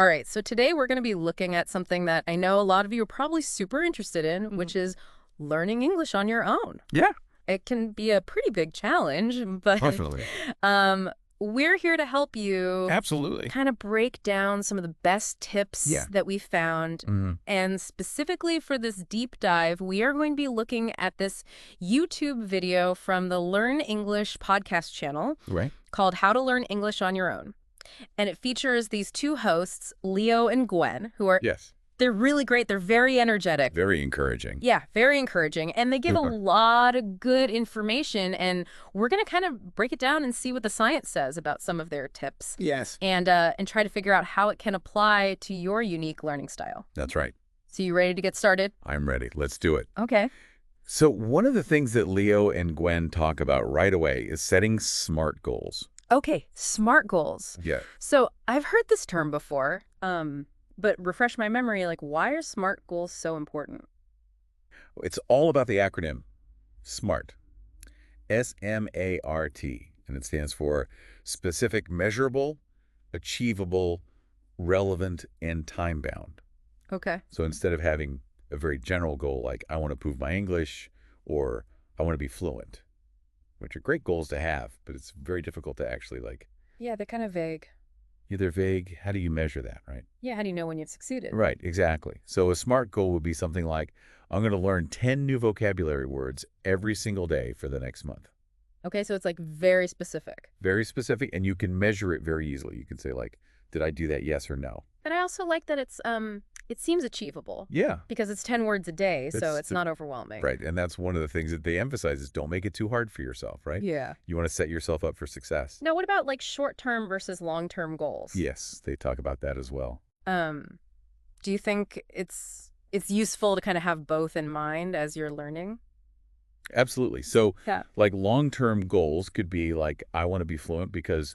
All right, so today we're going to be looking at something that I know a lot of you are probably super interested in, which is learning English on your own. Yeah, It can be a pretty big challenge, but definitely. um, we're here to help you Absolutely. kind of break down some of the best tips Yeah. that we found. And specifically for this deep dive, we are going to be looking at this YouTube video from the Learn English podcast channel Right. called How to Learn English on Your Own. And it features these two hosts, Leo and Gwen, who are, Yes. they're really great. They're very energetic. Very encouraging. Yeah, very encouraging. And they give a lot of good information. And we're going to kind of break it down and see what the science says about some of their tips. Yes. And try to figure out how it can apply to your unique learning style. That's right. So you ready to get started? I'm ready. Let's do it. Okay. So one of the things that Leo and Gwen talk about right away is setting SMART goals. Okay, SMART goals. Yeah. So I've heard this term before, but refresh my memory, like why are SMART goals so important? It's all about the acronym SMART. S-M-A-R-T. And it stands for specific, measurable, achievable, relevant, and time-bound. Okay. So instead of having a very general goal like I want to improve my English or I want to be fluent, which are great goals to have, but it's very difficult to actually Yeah, they're kind of vague. they're vague. How do you measure that, right? Yeah, how do you know when you've succeeded? Right, exactly. So a SMART goal would be something like, I'm going to learn 10 new vocabulary words every single day for the next month. Okay, so it's like very specific. Very specific, and you can measure it very easily. You can say like, did I do that, yes or no? But I also like that it seems achievable. Yeah. Because it's 10 words a day, so That's it's not overwhelming. Right, and that's one of the things that they emphasize is don't make it too hard for yourself, right? Yeah. You want to set yourself up for success. Now, what about like short-term versus long-term goals? Yes, they talk about that as well. Do you think it's useful to kind of have both in mind as you're learning? Absolutely. So Yeah. like long-term goals could be like, I want to be fluent because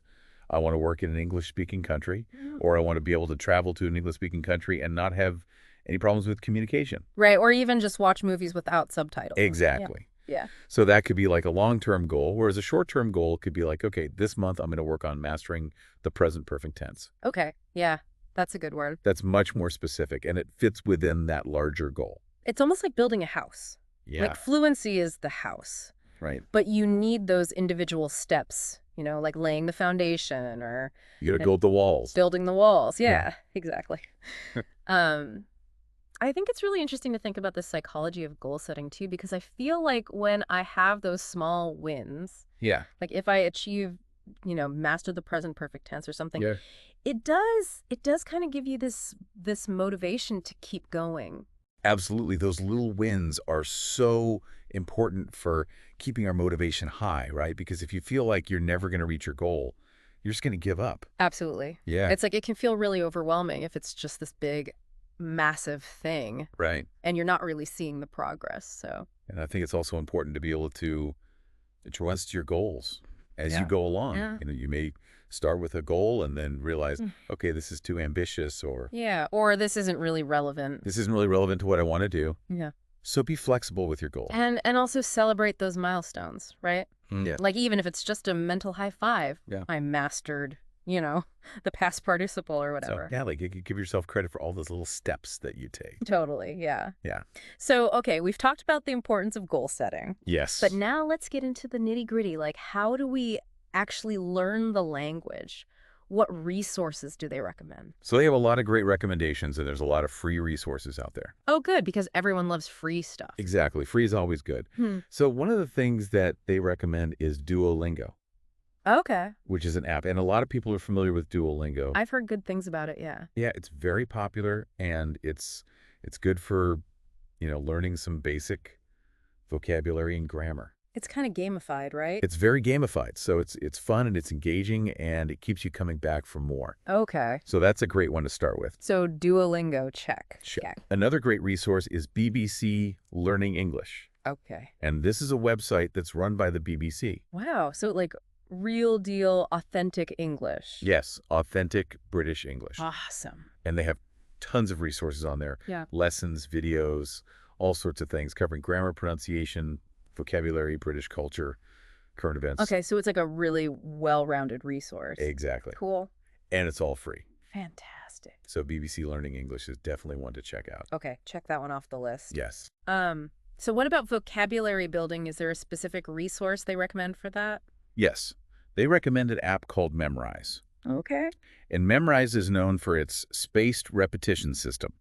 I want to work in an English-speaking country, or I want to be able to travel to an English-speaking country and not have any problems with communication. Right, or even just watch movies without subtitles. Exactly. Yeah. So that could be like a long-term goal, whereas a short-term goal could be like, okay, this month I'm going to work on mastering the present perfect tense. Okay, yeah, that's a good word. That's much more specific, and it fits within that larger goal. It's almost like building a house. Yeah, Like fluency is the house, right. but you need those individual steps, like laying the foundation or You got to build the walls. building the walls. Yeah. Exactly. I think it's really interesting to think about the psychology of goal setting too, because I feel like when I have those small wins, Yeah. like if I achieve, master the present perfect tense or something, Yeah. it does kind of give you this motivation to keep going. Absolutely. Those little wins are so important for keeping our motivation high, right? Because if you feel like you're never going to reach your goal, you're just going to give up. Absolutely. Yeah. It's like it can feel really overwhelming if it's just this big, massive thing Right. and you're not really seeing the progress. So, And I think it's also important to be able to trust your goals as you Yeah. go along. Yeah. You may start with a goal and then realize, okay, this is too ambitious, or yeah, or this isn't really relevant. this isn't really relevant to what I want to do. Yeah. So be flexible with your goal. And also celebrate those milestones, right? Yeah. Like even if it's just a mental high five, Yeah. I mastered, the past participle or whatever. So, yeah, like give yourself credit for all those little steps that you take. Totally, yeah. Yeah. So, okay, we've talked about the importance of goal setting, Yes. but now let's get into the nitty-gritty. Like, how do we actually learn the language? What resources do they recommend? So they have a lot of great recommendations, and there's a lot of free resources out there. Oh, good, because everyone loves free stuff. Exactly. Free is always good. So one of the things that they recommend is Duolingo, Okay. which is an app. And a lot of people are familiar with Duolingo. I've heard good things about it, yeah. Yeah, it's very popular, and it's good for, learning some basic vocabulary and grammar. It's kind of gamified, right? It's very gamified, so it's fun and it's engaging, and it keeps you coming back for more. Okay. So that's a great one to start with. So Duolingo, check. Okay. Another great resource is BBC Learning English. Okay. And this is a website that's run by the BBC. Wow. So like real deal, authentic English. Yes, authentic British English. Awesome. And they have tons of resources on there. Yeah. Lessons, videos, all sorts of things covering grammar, pronunciation, vocabulary, British culture, current events. Okay, so it's like a really well-rounded resource. Exactly. Cool. And it's all free. Fantastic. So BBC Learning English is definitely one to check out. Okay, check that one off the list. Yes. So what about vocabulary building? Is there a specific resource they recommend for that? Yes. They recommend an app called Memrise. Okay. And Memrise is known for its spaced repetition system,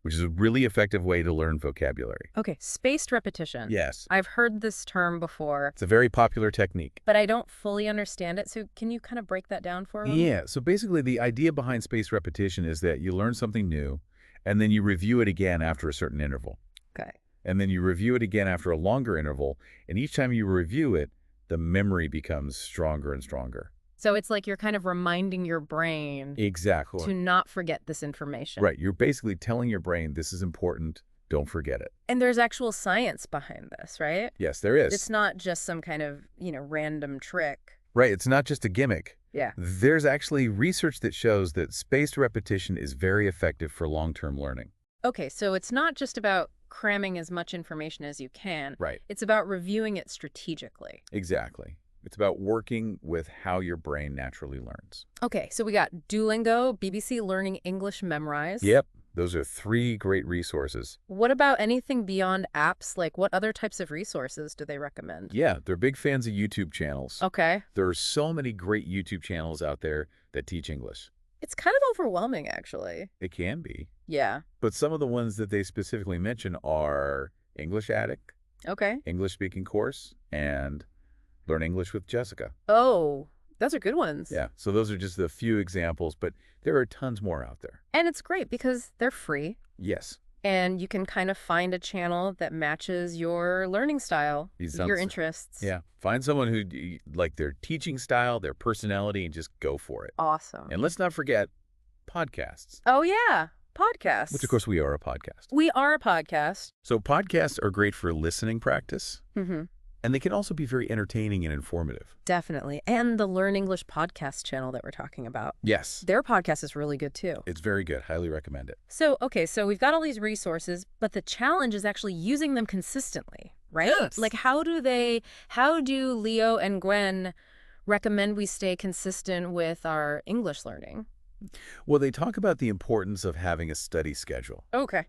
which is a really effective way to learn vocabulary. Okay, spaced repetition. Yes. I've heard this term before, It's a very popular technique. but I don't fully understand it. So can you kind of break that down for me? Yeah, so basically the idea behind spaced repetition is that you learn something new, and then you review it again after a certain interval. Okay. And then you review it again after a longer interval, and each time you review it, the memory becomes stronger and stronger. So it's like you're kind of reminding your brain Exactly. to not forget this information. Right. You're basically telling your brain, this is important, don't forget it. And there's actual science behind this, right? Yes, there is. It's not just some kind of, random trick. Right. It's not just a gimmick. Yeah. There's actually research that shows that spaced repetition is very effective for long-term learning. Okay, so it's not just about cramming as much information as you can. Right. It's about reviewing it strategically. Exactly. It's about working with how your brain naturally learns. Okay, so we got Duolingo, BBC Learning English Memrise. Yep. Those are 3 great resources. What about anything beyond apps? Like what other types of resources do they recommend? Yeah, they're big fans of YouTube channels. Okay. There are so many great YouTube channels out there that teach English. It's kind of overwhelming, actually. It can be. Yeah. But some of the ones that they specifically mention are English Attic, Okay. English Speaking Course, and Learn English with Jessica. Oh, those are good ones. Yeah, so those are just a few examples, but there are tons more out there. And it's great because they're free. Yes. And you can kind of find a channel that matches your learning style, your interests. Yeah. Find someone who, like their teaching style, their personality, and just go for it. Awesome. And let's not forget podcasts. Oh, yeah. Podcasts. Which, of course, we are a podcast. We are a podcast. So podcasts are great for listening practice. Mm-hmm. And they can also be very entertaining and informative. Definitely. And the Learn English podcast channel that we're talking about. Yes. Their podcast is really good, too. It's very good. Highly recommend it. So, okay, so we've got all these resources, but the challenge is actually using them consistently, right? Yes. Like, how do Leo and Gwen recommend we stay consistent with our English learning? Well, they talk about the importance of having a study schedule. Okay.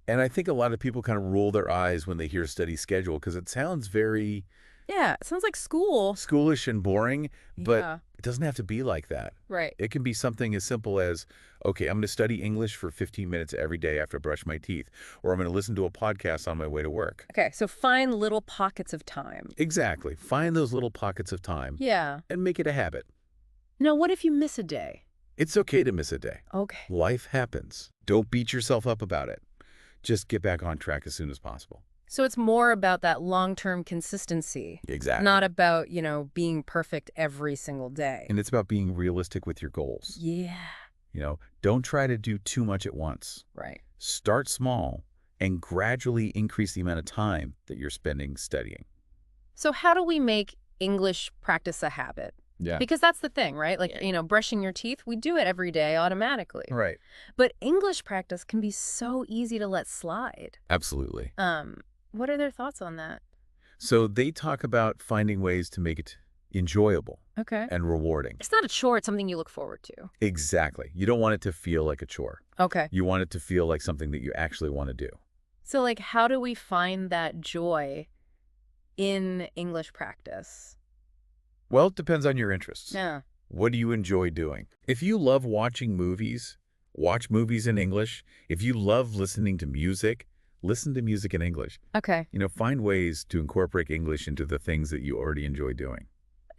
And I think a lot of people kind of roll their eyes when they hear study schedule because it sounds very Yeah, it sounds like school. schoolish and boring, but Yeah. it doesn't have to be like that. Right. It can be something as simple as, okay, I'm going to study English for 15 minutes every day after I brush my teeth, or I'm going to listen to a podcast on my way to work. Okay, so find little pockets of time. Exactly. Find those little pockets of time Yeah. and make it a habit. Now, what if you miss a day? It's okay to miss a day. Okay. Life happens. Don't beat yourself up about it. Just get back on track as soon as possible. So it's more about that long-term consistency. Exactly. Not about, being perfect every single day. And it's about being realistic with your goals. Yeah. Don't try to do too much at once. Right. Start small and gradually increase the amount of time that you're spending studying. So how do we make English practice a habit? Yeah. Because that's the thing, right? Like, brushing your teeth, we do it every day automatically. Right. But English practice can be so easy to let slide. Absolutely. What are their thoughts on that? So they talk about finding ways to make it enjoyable Okay. and rewarding. It's not a chore, it's something you look forward to. Exactly. You don't want it to feel like a chore. Okay. You want it to feel like something that you actually want to do. So, like, how do we find that joy in English practice? Well, it depends on your interests. Yeah. What do you enjoy doing? If you love watching movies, watch movies in English. If you love listening to music, listen to music in English. Okay. Find ways to incorporate English into the things that you already enjoy doing.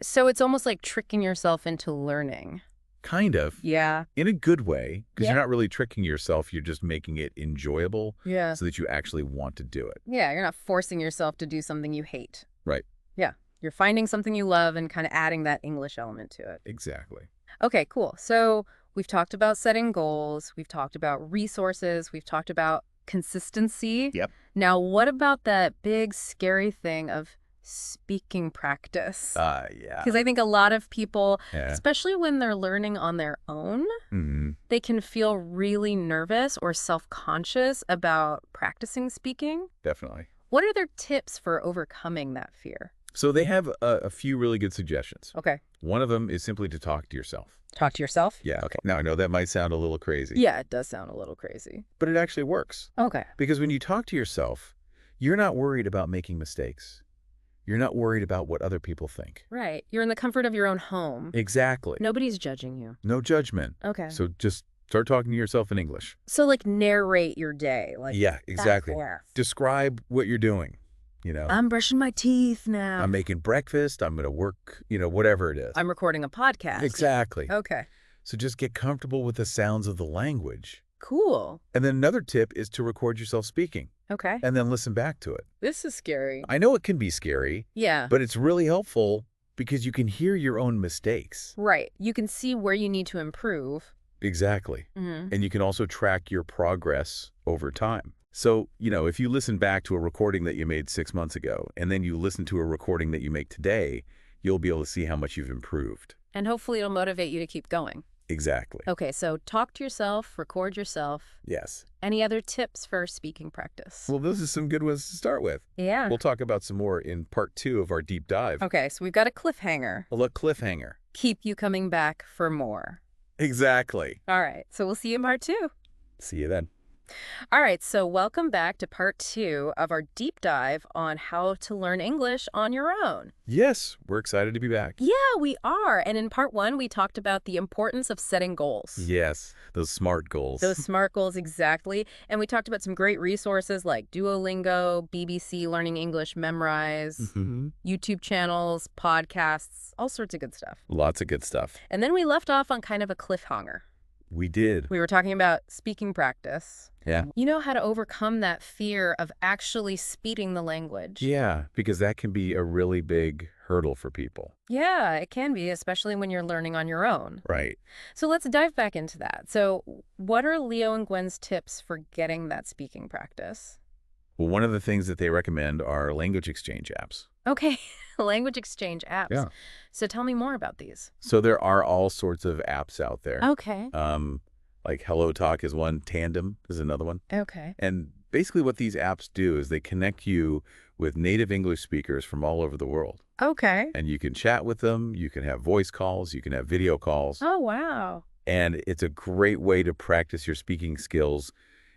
So it's almost like tricking yourself into learning. Kind of. Yeah. In a good way, because Yeah. you're not really tricking yourself. You're just making it enjoyable Yeah. so that you actually want to do it. Yeah, you're not forcing yourself to do something you hate. Right. Yeah. You're finding something you love and kind of adding that English element to it. Exactly. Okay, cool. So we've talked about setting goals. We've talked about resources. We've talked about consistency. Yep. Now, what about that big, scary thing of speaking practice? Yeah. Because I think a lot of people, Yeah. especially when they're learning on their own, Mm-hmm. they can feel really nervous or self-conscious about practicing speaking. Definitely. What are their tips for overcoming that fear? So they have a few really good suggestions. Okay. One of them is simply to talk to yourself. Talk to yourself? Yeah. Okay. Now, I know that might sound a little crazy. Yeah, it does sound a little crazy. But it actually works. Okay. Because when you talk to yourself, you're not worried about making mistakes. You're not worried about what other people think. Right. You're in the comfort of your own home. Exactly. Nobody's judging you. No judgment. Okay. So just start talking to yourself in English. So, like, narrate your day. Like, Yeah, exactly. that's Describe what you're doing. I'm brushing my teeth now. I'm making breakfast. I'm going to work, whatever it is. I'm recording a podcast. Exactly. Okay. So just get comfortable with the sounds of the language. Cool. And then another tip is to record yourself speaking Okay. and then listen back to it. This is scary. I know it can be scary, Yeah. but it's really helpful because you can hear your own mistakes. Right. You can see where you need to improve. Exactly. Mm-hmm. And you can also track your progress over time. So, if you listen back to a recording that you made 6 months ago, and then you listen to a recording that you make today, you'll be able to see how much you've improved. And hopefully it'll motivate you to keep going. Exactly. Okay, so talk to yourself, record yourself. Yes. Any other tips for speaking practice? Well, those are some good ones to start with. Yeah. We'll talk about some more in part 2 of our deep dive. Okay, so we've got a cliffhanger. A little cliffhanger. Keep you coming back for more. Exactly. All right, so we'll see you in part 2. See you then. All right, so welcome back to part 2 of our deep dive on how to learn English on your own. Yes, we're excited to be back. Yeah, we are. And in part 1, we talked about the importance of setting goals. Yes, those SMART goals. Those SMART goals, exactly. And we talked about some great resources like Duolingo, BBC Learning English Memrise, YouTube channels, podcasts, all sorts of good stuff. Lots of good stuff. And then we left off on kind of a cliffhanger. We did. We were talking about speaking practice. Yeah. You know how to overcome that fear of actually speaking the language. Yeah, because that can be a really big hurdle for people. Yeah, it can be, especially when you're learning on your own. Right. So let's dive back into that. So what are Leo and Gwen's tips for getting that speaking practice? Well, one of the things that they recommend are language exchange apps. Okay, language exchange apps. Yeah. So tell me more about these. So there are all sorts of apps out there. Okay. Like Hello Talk is one, Tandem is another one. Okay. And basically what these apps do is they connect you with native English speakers from all over the world. Okay. And you can chat with them, you can have voice calls, you can have video calls. Oh, wow. And it's a great way to practice your speaking skills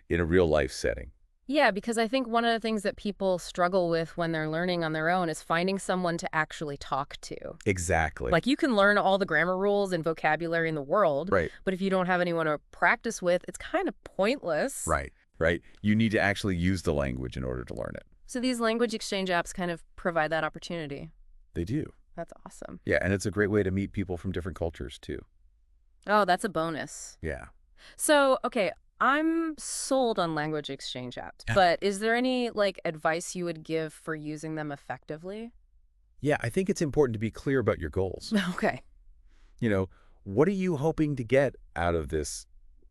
in a real life setting. Yeah, because I think one of the things that people struggle with when they're learning on their own is finding someone to actually talk to. Exactly. Like, you can learn all the grammar rules and vocabulary in the world, Right. but if you don't have anyone to practice with, it's kind of pointless. Right. Right. You need to actually use the language in order to learn it. So these language exchange apps kind of provide that opportunity. They do. That's awesome. Yeah, and it's a great way to meet people from different cultures, too. Oh, that's a bonus. Yeah. So, okay, I'm sold on language exchange apps, but is there any, advice you would give for using them effectively? Yeah, I think it's important to be clear about your goals. Okay. What are you hoping to get out of this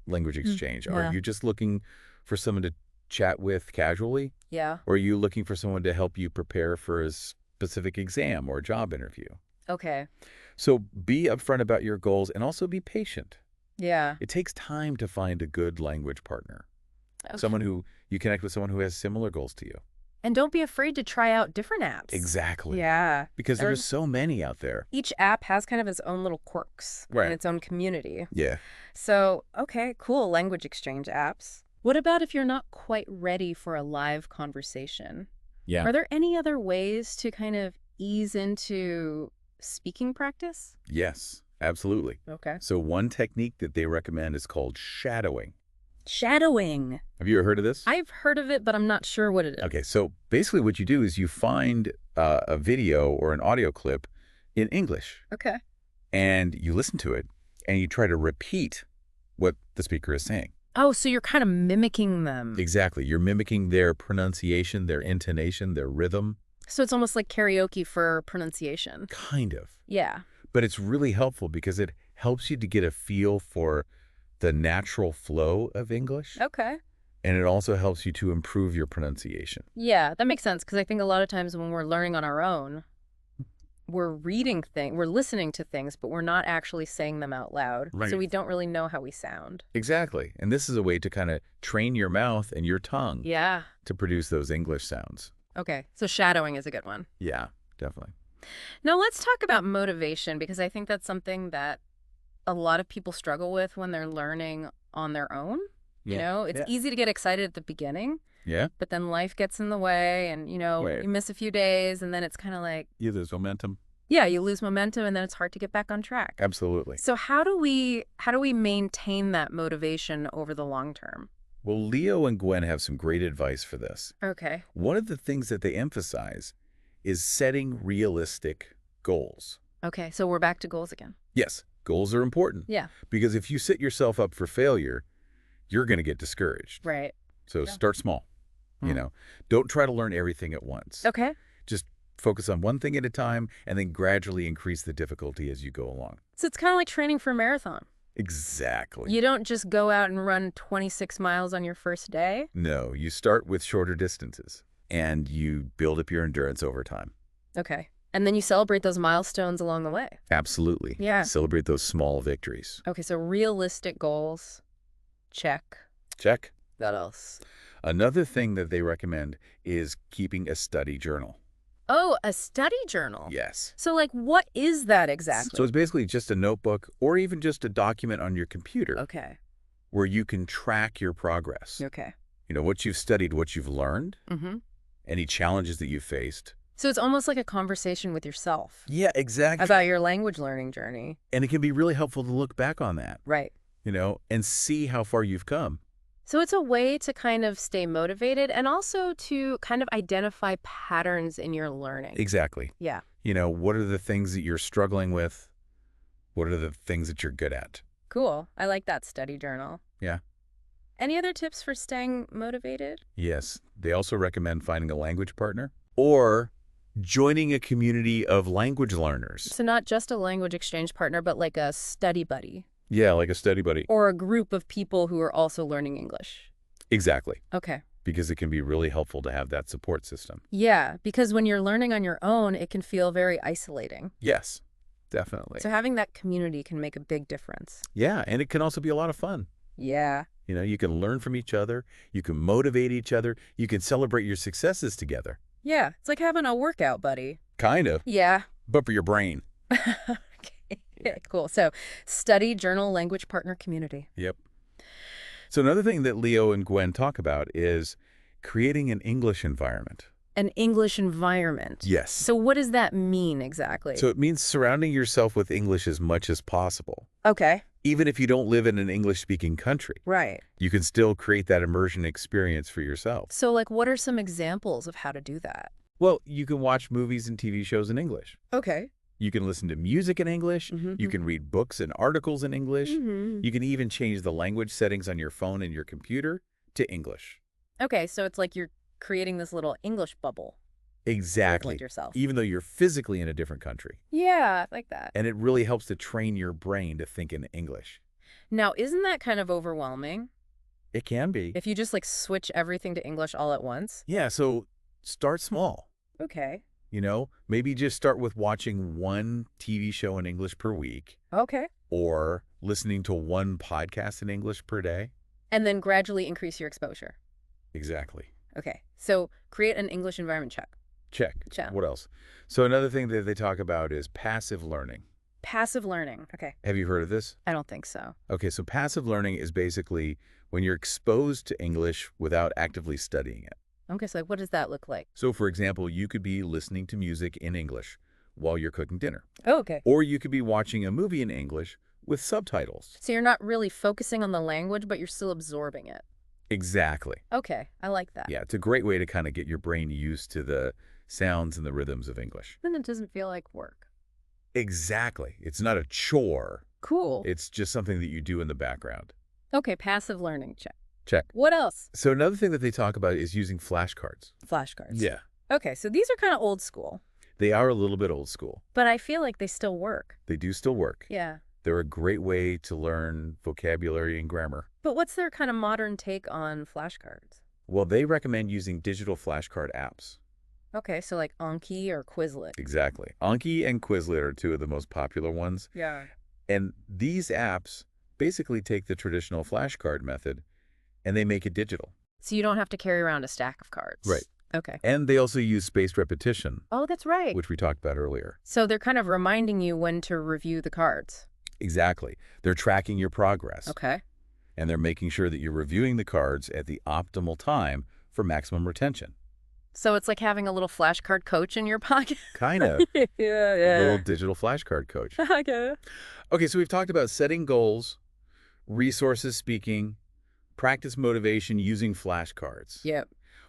language exchange? Yeah. Are you just looking for someone to chat with casually? Yeah. Or are you looking for someone to help you prepare for a specific exam or job interview? Okay. So be upfront about your goals and also be patient. Yeah. It takes time to find a good language partner. Okay. Someone who you connect with someone who has similar goals to you. And don't be afraid to try out different apps. Exactly. Yeah. Because there's so many out there. Each app has kind of its own little quirks and its own community. Yeah. So, okay, cool, language exchange apps. What about if you're not quite ready for a live conversation? Yeah. Are there any other ways to kind of ease into speaking practice? Yes, absolutely. Okay. So one technique that they recommend is called shadowing. Shadowing. Have you ever heard of this? I've heard of it, but I'm not sure what it is. Okay, so basically what you do is you find a video or an audio clip in English. Okay. And you listen to it and you try to repeat what the speaker is saying. Oh, so you're kind of mimicking them. Exactly. You're mimicking their pronunciation, their intonation, their rhythm. So it's almost like karaoke for pronunciation. Kind of. Yeah. But it's really helpful because it helps you to get a feel for the natural flow of English. Okay. And it also helps you to improve your pronunciation. Yeah, that makes sense because I think a lot of times when we're learning on our own, we're listening to things, but we're not actually saying them out loud. Right. So we don't really know how we sound. Exactly. And this is a way to kind of train your mouth and your tongue Yeah. to produce those English sounds. Okay. So shadowing is a good one. Yeah, definitely. Now let's talk about motivation, because I think that's something that a lot of people struggle with when they're learning on their own. Yeah. It's Yeah. easy to get excited at the beginning, Yeah. but then life gets in the way and, Wait. you miss a few days and then it's kind of like, Yeah, there's momentum. yeah, you lose momentum and then it's hard to get back on track. Absolutely. So how do we maintain that motivation over the long term? Well, Leo and Gwen have some great advice for this. Okay. One of the things that they emphasize is setting realistic goals. Okay, so we're back to goals again. Yes, goals are important. Yeah. Because if you set yourself up for failure, you're going to get discouraged. Right. So Yeah. start small. Don't try to learn everything at once. Okay. Just focus on one thing at a time and then gradually increase the difficulty as you go along. So it's kind of like training for a marathon. Exactly. You don't just go out and run 26 miles on your first day. No, you start with shorter distances and you build up your endurance over time. Okay. And then you celebrate those milestones along the way. Absolutely. Yeah. Celebrate those small victories. Okay, so realistic goals. Check. Check. What else? Another thing that they recommend is keeping a study journal. Oh, a study journal. Yes. So, like, what is that exactly? So it's basically just a notebook or even just a document on your computer Okay. where you can track your progress. Okay. What you've studied, what you've learned, Mm-hmm. any challenges that you've faced. So it's almost like a conversation with yourself Yeah, exactly. about your language learning journey. And it can be really helpful to look back on that, Right. and see how far you've come. So it's a way to kind of stay motivated and also to kind of identify patterns in your learning. Exactly. Yeah. What are the things that you're struggling with? What are the things that you're good at? Cool. I like that study journal. Yeah. Any other tips for staying motivated? Yes. They also recommend finding a language partner or joining a community of language learners. So not just a language exchange partner, but like a study buddy. Yeah, like a study buddy. Or a group of people who are also learning English. Exactly. Okay. Because it can be really helpful to have that support system. Yeah, because when you're learning on your own, it can feel very isolating. Yes, definitely. So having that community can make a big difference. Yeah, and it can also be a lot of fun. Yeah. You can learn from each other. You can motivate each other. You can celebrate your successes together. Yeah, it's like having a workout buddy. Kind of. Yeah. But for your brain. Okay. Yeah, cool. So study, journal, language partner, community. Yep. So another thing that Leo and Gwen talk about is creating an English environment. An English environment. Yes. So what does that mean exactly? So it means surrounding yourself with English as much as possible. Okay. Even if you don't live in an English-speaking country, Right. you can still create that immersion experience for yourself. So like what are some examples of how to do that? Well, you can watch movies and TV shows in English. Okay. You can listen to music in English. Mm-hmm. You can read books and articles in English. Mm-hmm. You can even change the language settings on your phone and your computer to English. Okay, so it's like you're creating this little English bubble. Exactly. Like yourself. Even though you're physically in a different country. Yeah, I like that. And it really helps to train your brain to think in English. Now, isn't that kind of overwhelming It can be. if you just like switch everything to English all at once? Yeah, so start small. Okay. Maybe just start with watching one TV show in English per week Okay. or listening to one podcast in English per day. And then gradually increase your exposure. Exactly. Okay. So create an English environment check. Check. Check. What else? So another thing that they talk about is passive learning. Passive learning. Okay. Have you heard of this? I don't think so. Okay, so passive learning is basically when you're exposed to English without actively studying it. Okay, so like, what does that look like? So, for example, you could be listening to music in English while you're cooking dinner. Oh, okay. Or you could be watching a movie in English with subtitles. So you're not really focusing on the language, but you're still absorbing it. Exactly. Okay, I like that. Yeah, it's a great way to kind of get your brain used to the sounds and the rhythms of English. Then it doesn't feel like work. Exactly. It's not a chore. Cool. It's just something that you do in the background. Okay, passive learning check. Check. What else? So another thing that they talk about is using flashcards. Flashcards. Yeah. Okay, so these are kind of old school, They are a little bit old school. but I feel like they still work. They do still work. Yeah. They're a great way to learn vocabulary and grammar. But what's their kind of modern take on flashcards? Well, they recommend using digital flashcard apps. Okay, so like Anki or Quizlet. Exactly. Anki and Quizlet are two of the most popular ones. Yeah. And these apps basically take the traditional flashcard method and they make it digital. So you don't have to carry around a stack of cards. Right. Okay. And they also use spaced repetition, Oh, that's right. which we talked about earlier. So they're kind of reminding you when to review the cards. Exactly. They're tracking your progress. Okay. And they're making sure that you're reviewing the cards at the optimal time for maximum retention. So it's like having a little flashcard coach in your pocket. Kind of. Yeah, A little yeah. digital flashcard coach. Okay. Okay, so we've talked about setting goals, resources speaking, practice motivation using flashcards. Yep.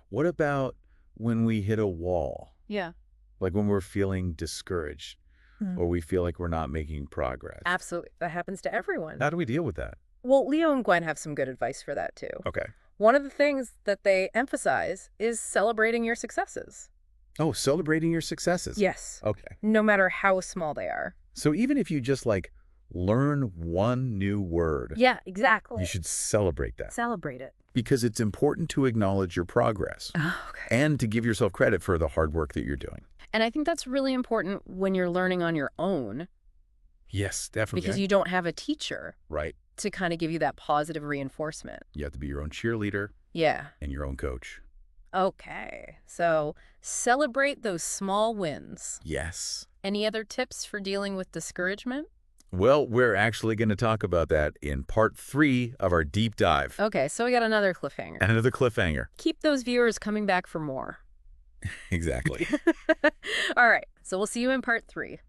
What about when we hit a wall? Yeah. Like when we're feeling discouraged or we feel like we're not making progress? Absolutely. That happens to everyone. How do we deal with that? Well, Leo and Gwen have some good advice for that, too. Okay. One of the things that they emphasize is celebrating your successes. Oh, celebrating your successes. Yes. Okay. No matter how small they are. So even if you just like learn one new word, Yeah, exactly. you should celebrate that Celebrate it. because it's important to acknowledge your progress Oh, okay. and to give yourself credit for the hard work that you're doing. And I think that's really important when you're learning on your own Yes, definitely. because you don't have a teacher Right. to kind of give you that positive reinforcement. You have to be your own cheerleader Yeah. and your own coach. Okay. So celebrate those small wins. Yes. Any other tips for dealing with discouragement? Well, we're actually going to talk about that in part 3 of our deep dive. Okay, so we got another cliffhanger. And another cliffhanger. Keep those viewers coming back for more. Exactly. All right, so we'll see you in part 3.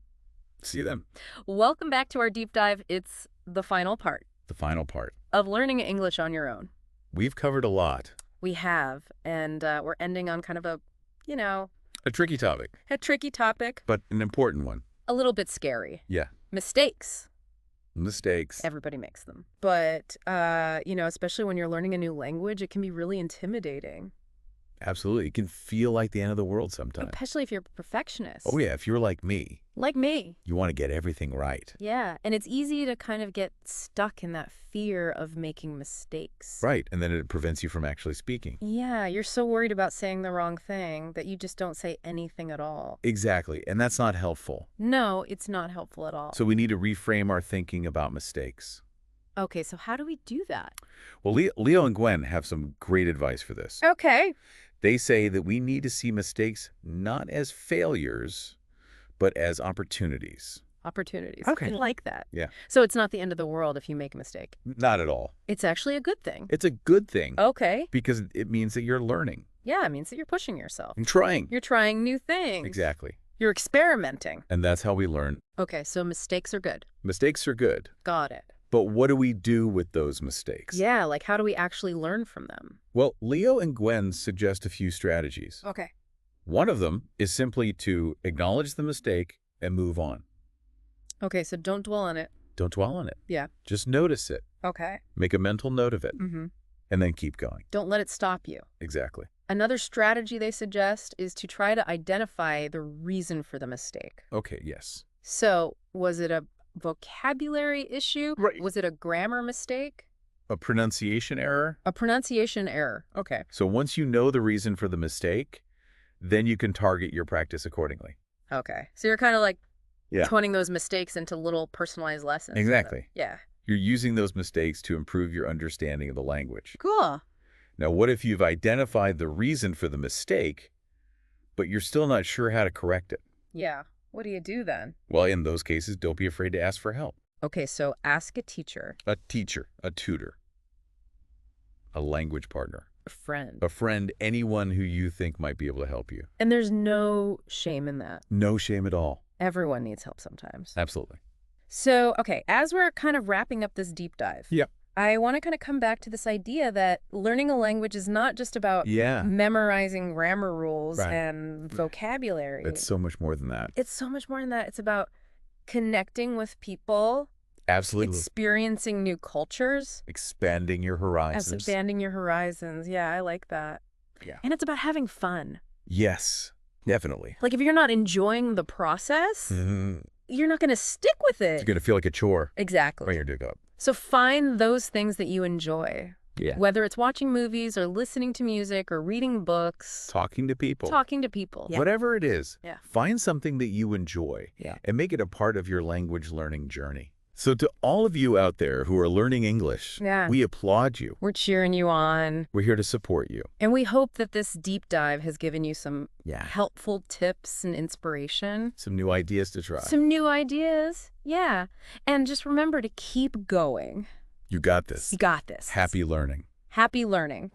See you then. Welcome back to our deep dive. It's the final part The final part. of learning English on your own. We've covered a lot. We have, and we're ending on kind of a, A tricky topic, a tricky topic, but an important one. a little bit scary. Yeah. Mistakes. Mistakes. Everybody makes them. But, especially when you're learning a new language, it can be really intimidating, Absolutely. It can feel like the end of the world sometimes. especially if you're a perfectionist. Oh, yeah. If you're like me, Like me. you want to get everything right. Yeah, and it's easy to kind of get stuck in that fear of making mistakes. Right. And then it prevents you from actually speaking. Yeah, you're so worried about saying the wrong thing that you just don't say anything at all. Exactly. And that's not helpful. No, it's not helpful at all. So we need to reframe our thinking about mistakes. Okay, so how do we do that? Well, Leo and Gwen have some great advice for this. Okay. They say that we need to see mistakes not as failures, but as opportunities. Opportunities. Okay. I like that. Yeah. So it's not the end of the world if you make a mistake. Not at all. It's actually a good thing. It's a good thing Okay. because it means that you're learning Yeah, it means that you're pushing yourself. and trying. You're trying new things. Exactly. You're experimenting. And that's how we learn. Okay, so mistakes are good. Mistakes are good. Got it. But what do we do with those mistakes? Yeah, like how do we actually learn from them? Well, Leo and Gwen suggest a few strategies. Okay. One of them is simply to acknowledge the mistake and move on. Okay, so don't dwell on it. Don't dwell on it. Yeah. Just notice it. Okay. Make a mental note of it Mm-hmm. and then keep going. Don't let it stop you. Exactly. Another strategy they suggest is to try to identify the reason for the mistake. Okay, yes. So, was it a vocabulary issue? Right. Was it a grammar mistake? A pronunciation error. A pronunciation error. Okay. So once you know the reason for the mistake, then you can target your practice accordingly. Okay. So you're kind of like Yeah. turning those mistakes into little personalized lessons. for them. Exactly. Yeah. You're using those mistakes to improve your understanding of the language. Cool. Now, what if you've identified the reason for the mistake, but you're still not sure how to correct it? Yeah. What do you do then? Well, in those cases, don't be afraid to ask for help. Okay, so ask a teacher, A teacher, a tutor, a language partner, a friend. a friend, anyone who you think might be able to help you. And there's no shame in that. No shame at all. Everyone needs help sometimes. Absolutely. So, okay, as we're kind of wrapping up this deep dive, Yep. I want to kind of come back to this idea that learning a language is not just about Yeah. memorizing grammar rules Right. and vocabulary. It's so much more than that. It's so much more than that. It's about connecting with people, Absolutely. experiencing new cultures, Expanding your horizons. expanding your horizons. Yeah, I like that. Yeah. And it's about having fun. Yes, definitely. Like if you're not enjoying the process, Mhm. you're not going to stick with It's it. going to feel like a chore Exactly. when you're doing up. So find those things that you enjoy. Yeah. Whether it's watching movies or listening to music or reading books, Talking to people. talking to people. Whatever it is. Yeah. Find something that you enjoy Yeah. and make it a part of your language learning journey. So to all of you out there who are learning English, Yeah. we applaud you. We're cheering you on. We're here to support you. And we hope that this deep dive has given you some Yeah. helpful tips and inspiration. Some new ideas to try. Some new ideas. Yeah. And just remember to keep going. You got this. You got this. Happy learning. Happy learning.